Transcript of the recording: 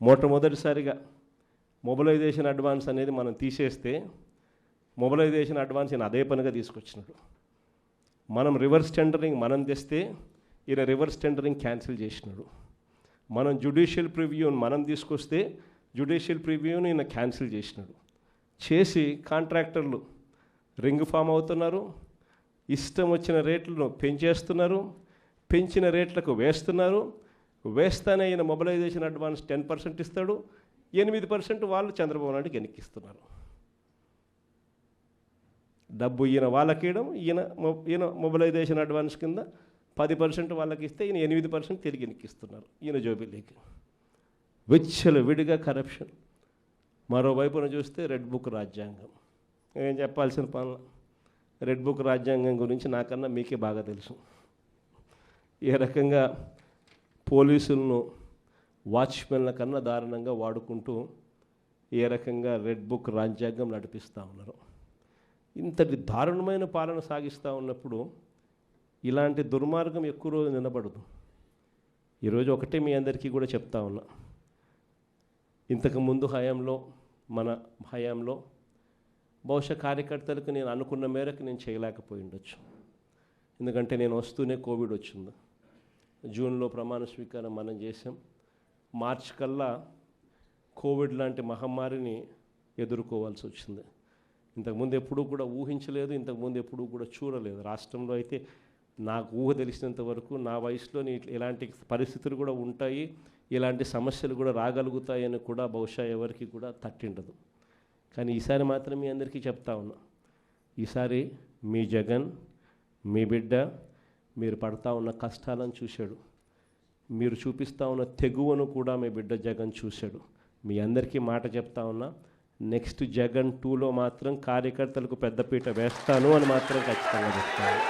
మొట్టమొదటిసారిగా mobilisation advance అనేది మనం తీసేస్తే మొబిలైజేషన్ అడ్వాన్స్ ఈయన అదే పనిగా తీసుకొచ్చినాడు. మనం రివర్స్ టెండరింగ్ మనం తెస్తే ఈయన రివర్స్ టెండరింగ్ క్యాన్సిల్ చేసినాడు. మనం జ్యుడిషియల్ ప్రివ్యూని మనం తీసుకొస్తే జ్యుడిషియల్ ప్రివ్యూని ఈయన క్యాన్సిల్ చేసినాడు. చేసి కాంట్రాక్టర్లు రింగ్ ఫామ్ అవుతున్నారు, ఇష్టం వచ్చిన రేట్లను పెంచేస్తున్నారు, పెంచిన రేట్లకు వేస్తున్నారు. వేస్తానే ఈయన మొబిలైజేషన్ అడ్వాన్స్ 10% ఇస్తాడు, 8% వాళ్ళు చంద్రబాబు నాయుడుకి వెనక్కిస్తున్నారు. డబ్బు ఈయన వాళ్ళకియడం, ఈయన మొబిలైజేషన్ అడ్వాన్స్ కింద 10% వాళ్ళకి ఇస్తే ఈయన 8% తిరిగి వెనక్కిస్తున్నారు ఈయన జోబిలీకి. విచ్చలవిడిగా కరప్షన్. మరోవైపున చూస్తే రెడ్ బుక్ రాజ్యాంగం. ఏం చెప్పాల్సిన పనులు. రెడ్ బుక్ రాజ్యాంగం గురించి నాకన్నా మీకే బాగా తెలుసు. ఏ రకంగా పోలీసులను వాచ్మెన్ల కన్నా దారుణంగా వాడుకుంటూ ఏ రకంగా రెడ్ బుక్ రాజ్యాంగం నడిపిస్తూ ఉన్నారు. ఇంతటి దారుణమైన పాలన సాగిస్తూ ఉన్నప్పుడు ఇలాంటి దుర్మార్గం ఎక్కువ రోజు నిలబడదు. ఈరోజు ఒకటే మీ అందరికీ కూడా చెప్తా ఉన్నా, ఇంతకుముందు హయాంలో మన హయాంలో బహుశా కార్యకర్తలకు నేను అనుకున్న మేరకు నేను చేయలేకపోయి ఉండొచ్చు. ఎందుకంటే నేను వస్తూనే కోవిడ్ వచ్చింది. జూన్లో ప్రమాణ స్వీకారం మనం చేసాం. మార్చి కల్లా కోవిడ్ లాంటి మహమ్మారిని ఎదుర్కోవాల్సి వచ్చింది. ఇంతకుముందు ఎప్పుడూ కూడా ఊహించలేదు, ఇంతకుముందు ఎప్పుడూ కూడా చూడలేదు. రాష్ట్రంలో అయితే నాకు ఊహ తెలిసినంత వరకు నా వయసులో ఇలాంటి పరిస్థితులు కూడా ఉంటాయి, ఇలాంటి సమస్యలు కూడా రాగలుగుతాయని కూడా బహుశా ఎవరికి కూడా తట్టిండదు. కానీ ఈసారి మాత్రం మీ అందరికీ చెప్తా ఉన్నా, ఈసారి మీ జగన్, మీ బిడ్డ మీరు పడతా ఉన్న కష్టాలను చూశాడు, మీరు చూపిస్తూ ఉన్న తెగువను కూడా మీ బిడ్డ జగన్ చూశాడు. మీ అందరికీ మాట చెప్తా ఉన్నా, నెక్స్ట్ జగన్ 2లో మాత్రం కార్యకర్తలకు పెద్దపీట వేస్తాను అని మాత్రం ఖచ్చితంగా చెప్తాను.